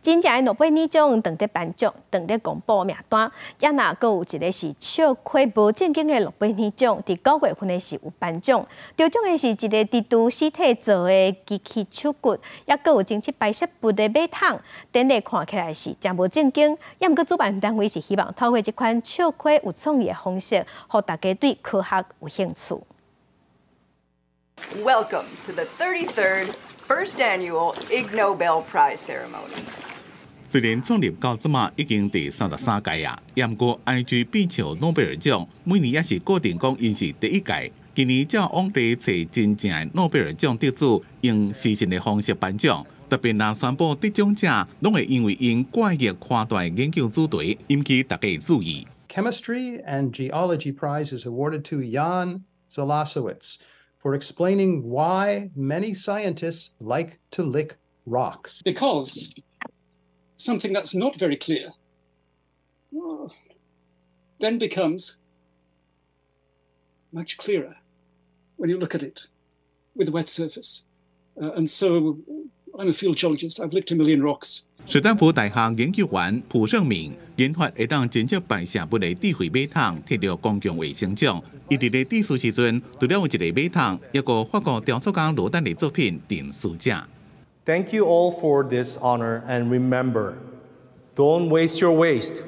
真正的诺贝尔奖当得颁奖，当得公布名单，也若阁有一个是笑亏无正经的诺贝尔奖，伫9月份的是有颁奖。得奖的是一个伫都尸体做的机器手骨，也阁有精致白色布的马桶，典礼看起来是真无正经。也毋过主办单位是希望透过这款笑亏有创意的方式，互大家对科学有兴趣。Welcome to the 33rd First Annual Ig Nobel Prize Ceremony. 虽然创立到即马已经第33届啊，也毋过 IG 变笑诺贝尔奖每年也是固定讲因是第1届。今年照往地找真正的诺贝尔奖得主，用私信的方式颁奖。特别若宣布得奖者，拢会因为因怪异夸大的研究主题，引起大家的注意。Chemistry and Geology Prize is awarded to Jan Zalasowicz for explaining why many scientists like to lick rocks. Because something that's not very clear then becomes much clearer when you look at it with a wet surface. And so I'm a field geologist. I've licked a million rocks. 史丹福大学研究员蒲胜明研发会当真正白色不的智慧马桶，摕到公共卫生奖。伊伫咧致辞时阵，除了有一个马桶，也个法国雕塑家罗丹的作品《定书架》。Thank you all for this honor, and remember, don't waste your waste.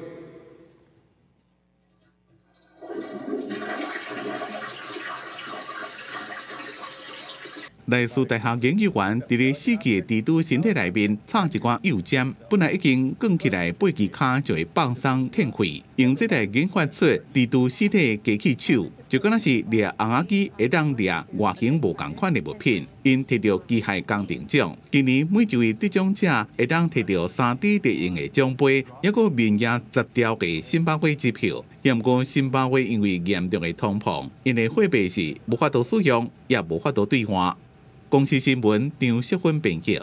来自大学研究员伫咧死去的蜘蛛身体内面插一寡幼尖，本来已经卷起来8支骹就会放松天开，用这来研发出蜘蛛尸体机器手，就敢若是掠红仔机会当掠外形无同款的物品。因摕到机械工程奖，今年每一位得奖者会当摕到3D 列印的奖杯，也个面额10条的辛巴威支票。也毋过辛巴威因为严重的通膨，因为货币是无法度使用，也无法度兑换。公司新闻张淑芬编辑。